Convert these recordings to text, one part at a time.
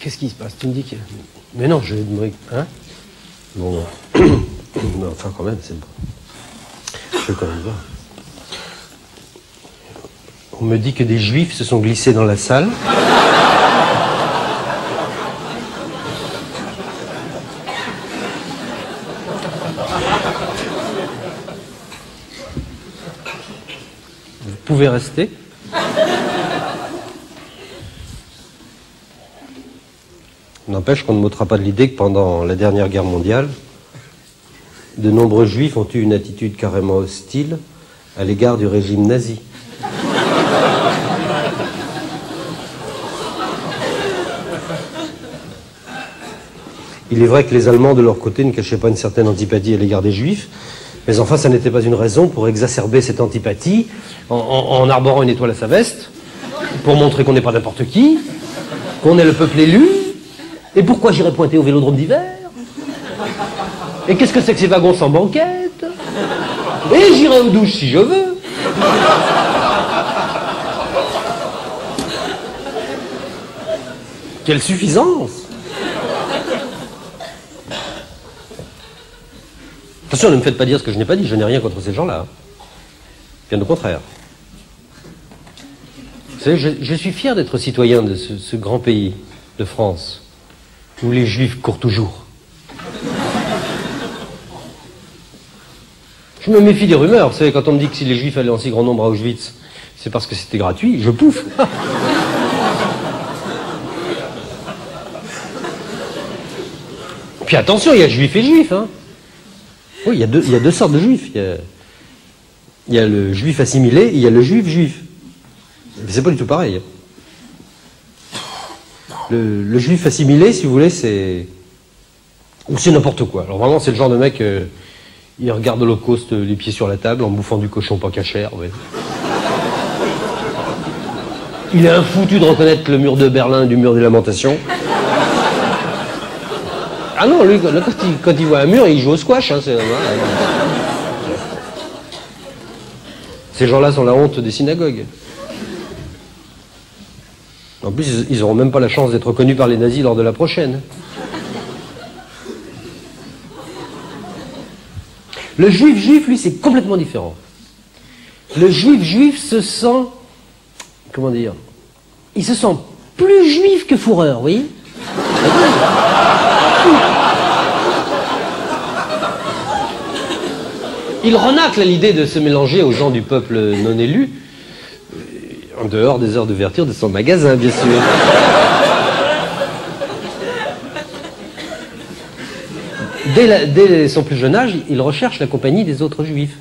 Qu'est-ce qui se passe? Tu me dis que... Mais non, je vais me... Hein? Bon... Mais enfin, quand même, c'est... Je veux quand même voir. On me dit que des juifs se sont glissés dans la salle. Vous pouvez rester. N'empêche qu'on ne m'ôtera pas de l'idée que pendant la dernière guerre mondiale, de nombreux juifs ont eu une attitude carrément hostile à l'égard du régime nazi. Il est vrai que les Allemands, de leur côté, ne cachaient pas une certaine antipathie à l'égard des Juifs, mais enfin, ça n'était pas une raison pour exacerber cette antipathie en arborant une étoile à sa veste, pour montrer qu'on n'est pas n'importe qui, qu'on est le peuple élu, et pourquoi j'irais pointer au Vélodrome d'hiver? Et qu'est-ce que c'est que ces wagons sans banquette? Et j'irai aux douches si je veux. Quelle suffisance! Attention, ne me faites pas dire ce que je n'ai pas dit, je n'ai rien contre ces gens-là. Bien au contraire. Vous savez, je suis fier d'être citoyen de ce grand pays, de France, où les Juifs courent toujours. Je me méfie des rumeurs. Vous savez, quand on me dit que si les Juifs allaient en si grand nombre à Auschwitz, c'est parce que c'était gratuit, je pouffe. Puis attention, il y a Juifs et Juifs, hein. Oui, il y a deux sortes de Juifs. Il y a le Juif assimilé et il y a le Juif. Mais c'est pas du tout pareil. Le Juif assimilé, si vous voulez, c'est n'importe quoi. Alors vraiment, c'est le genre de mec... il regarde l'Holocauste les pieds sur la table en bouffant du cochon pas cachère. Ouais. Il est infoutu de reconnaître le mur de Berlin du mur des Lamentations. Ah non, lui, quand il voit un mur, il joue au squash. Hein, ces gens-là sont la honte des synagogues. En plus, ils n'auront même pas la chance d'être reconnus par les nazis lors de la prochaine. Le juif, lui, c'est complètement différent. Le juif se sent... Comment dire? Il se sent plus juif que fourreur, vous voyez? Il renacle à l'idée de se mélanger aux gens du peuple non élu, en dehors des heures d'ouverture de son magasin, bien sûr. Dès son plus jeune âge, il recherche la compagnie des autres juifs.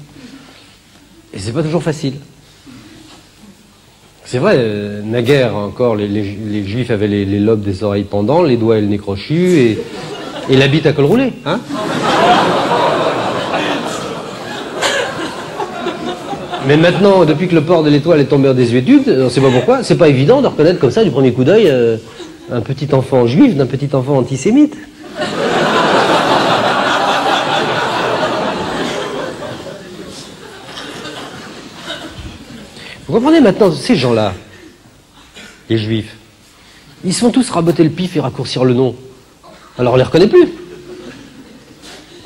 Et c'est pas toujours facile. C'est vrai, naguère encore, les juifs avaient les lobes des oreilles pendants, les doigts et le nez crochus, et la bite à col roulé, hein. Mais maintenant, depuis que le port de l'étoile est tombé en désuétude, on ne sait pas pourquoi, c'est pas évident de reconnaître comme ça, du premier coup d'œil, un petit enfant juif d'un petit enfant antisémite. Vous comprenez maintenant, ces gens-là, les juifs, ils se font tous raboter le pif et raccourcir le nom. Alors on les reconnaît plus.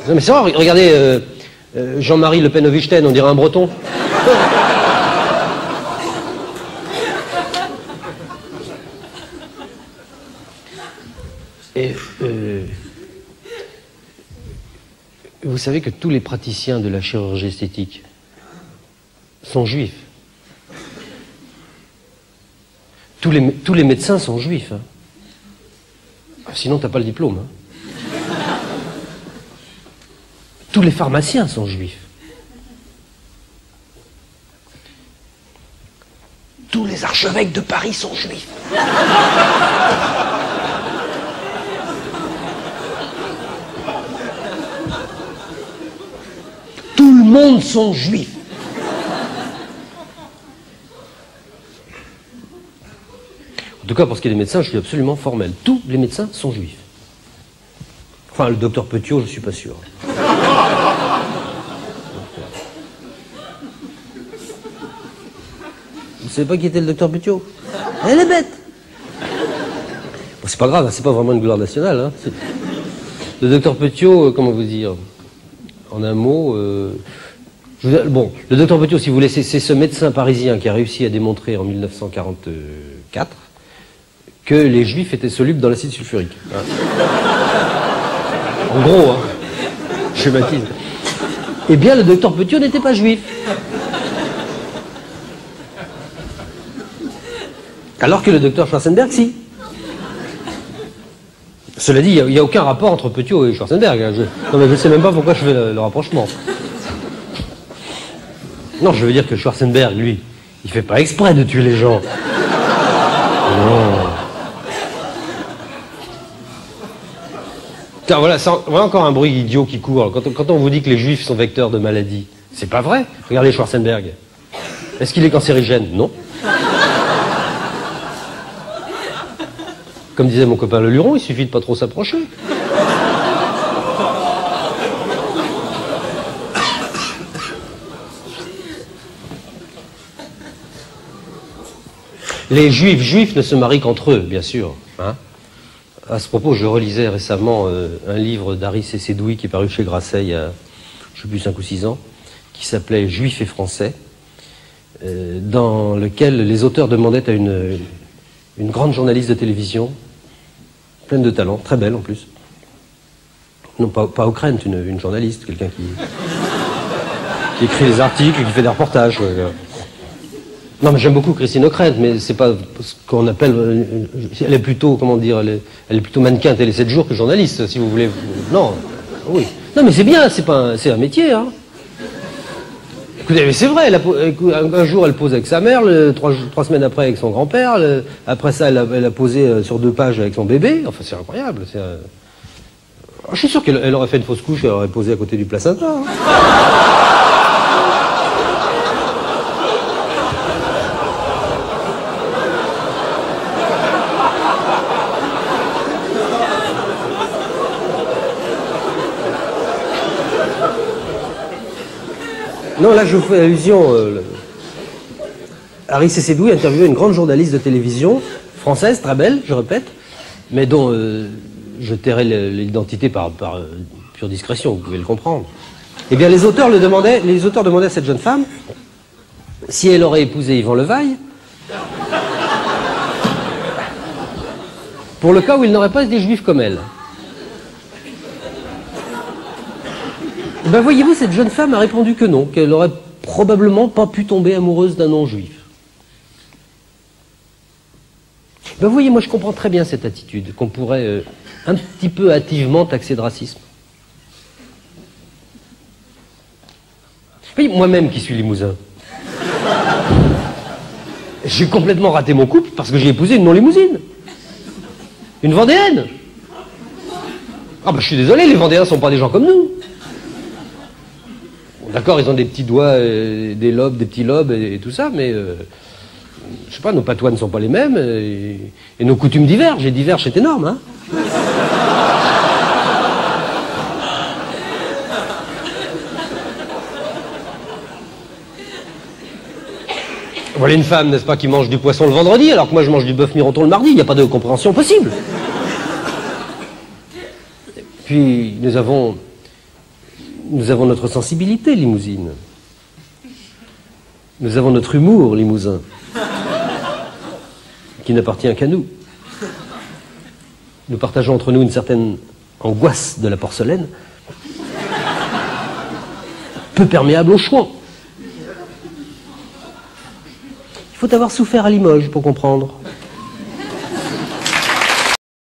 Non mais c'est vrai, regardez Jean-Marie Le Pen Ovichten, on dirait un breton. Et vous savez que tous les praticiens de la chirurgie esthétique sont juifs. Tous les médecins sont juifs. Hein. Sinon, t'as pas le diplôme. Hein. Tous les pharmaciens sont juifs. Tous les archevêques de Paris sont juifs. Tout le monde sont juifs. En tout cas, pour ce qui est des médecins, je suis absolument formel. Tous les médecins sont juifs. Enfin, le docteur Petiot, je ne suis pas sûr. Vous savez pas qui était le docteur Petiot? Elle est bête. C'est pas grave, c'est pas vraiment une gloire nationale. Hein. Le docteur Petiot, comment vous dire, en un mot... bon, le docteur Petiot, si vous voulez, c'est ce médecin parisien qui a réussi à démontrer en 1944 que les juifs étaient solubles dans l'acide sulfurique. Hein. En gros, hein, je schématise. Eh bien, le docteur Petiot n'était pas juif. Alors que le docteur Schwarzenberg, si. Cela dit, il n'y a aucun rapport entre Petiot et Schwarzenberg. Hein. Non, mais je ne sais même pas pourquoi je fais le rapprochement. Non, je veux dire que Schwarzenberg, lui, il fait pas exprès de tuer les gens. Non. Tiens, voilà, voilà encore un bruit idiot qui court. Quand on vous dit que les juifs sont vecteurs de maladies, c'est pas vrai. Regardez Schwarzenberg. Est-ce qu'il est cancérigène? Non. Comme disait mon copain le Luron, il suffit de pas trop s'approcher. Les juifs ne se marient qu'entre eux, bien sûr. Hein. À ce propos, je relisais récemment un livre d'Harry C. Sédoui qui est paru chez Grasset il y a, je ne sais plus, 5 ou 6 ans, qui s'appelait Juifs et Français, dans lequel les auteurs demandaient à une grande journaliste de télévision, pleine de talent, très belle en plus, non pas Ockrent, une journaliste, quelqu'un qui écrit des articles, qui fait des reportages. Non, mais j'aime beaucoup Christine Ockrent, mais c'est pas ce qu'on appelle... elle est plutôt, comment dire, elle est plutôt mannequin télé 7 jours que journaliste, si vous voulez. Non, oui. Non, mais c'est bien, c'est un métier, hein. Écoutez, mais c'est vrai, un jour elle pose avec sa mère, 3 semaines après avec son grand-père, après ça elle a posé sur 2 pages avec son bébé, enfin c'est incroyable. Je suis sûr qu'elle aurait fait une fausse couche, elle aurait posé à côté du placenta. Hein. Non, là, je vous fais allusion. Harry C. Sédoui a interviewé une grande journaliste de télévision, française, très belle, je répète, mais dont je tairai l'identité par pure discrétion, vous pouvez le comprendre. Eh bien, les auteurs demandaient à cette jeune femme si elle aurait épousé Yvan Levaille, pour le cas où il n'aurait pas été juif comme elle. Ben voyez-vous, cette jeune femme a répondu que non, qu'elle n'aurait probablement pas pu tomber amoureuse d'un non-juif. Ben voyez, moi je comprends très bien cette attitude, qu'on pourrait un petit peu hâtivement taxer de racisme. Oui, moi-même qui suis limousin. J'ai complètement raté mon couple parce que j'ai épousé une non-limousine. Une Vendéenne. Ah ben je suis désolé, les Vendéens ne sont pas des gens comme nous. D'accord, ils ont des petits doigts, des lobes, des petits lobes et tout ça, mais je sais pas, nos patois ne sont pas les mêmes et nos coutumes divergent. Et divergent, c'est énorme, hein. Voilà une femme, n'est-ce pas, qui mange du poisson le vendredi, alors que moi je mange du bœuf mironton le mardi. Il n'y a pas de compréhension possible. Puis nous avons notre sensibilité limousine. Nous avons notre humour limousin, qui n'appartient qu'à nous. Nous partageons entre nous une certaine angoisse de la porcelaine, peu perméable au chouan. Il faut avoir souffert à Limoges pour comprendre.